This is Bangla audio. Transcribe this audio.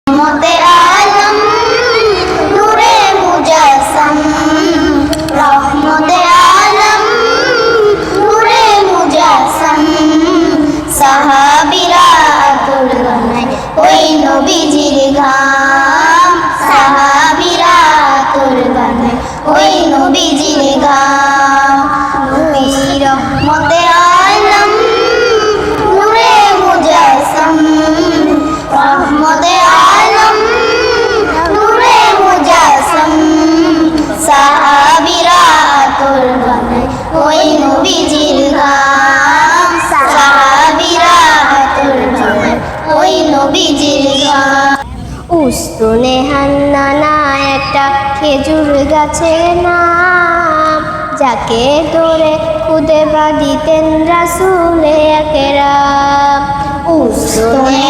রহমতে আলম নূরে মুজাসসাম, রহমতে আলম নূরে মুজাসসাম। সাহাবীরা আতর বানায় ওই নবীজির ঘাম, সাহাবীরা আতর বানায় ওই নবীজির ঘাম। নবী রহমতে আলম নূরে মুজাসসাম, রহমতে আলম নূরে মুজাসসাম। সাহাবীরা আতর বানায় ওই নবীজির ঘাম, সাহাবীরা আতর বানায় ওই নবীজির ঘাম। উস্তুনে হান্নানা একটা খেজুর গাছের নাম, যাকে ধরে খুদে বাঁধিতেন রাসূলে আকরাম। উস্তুনে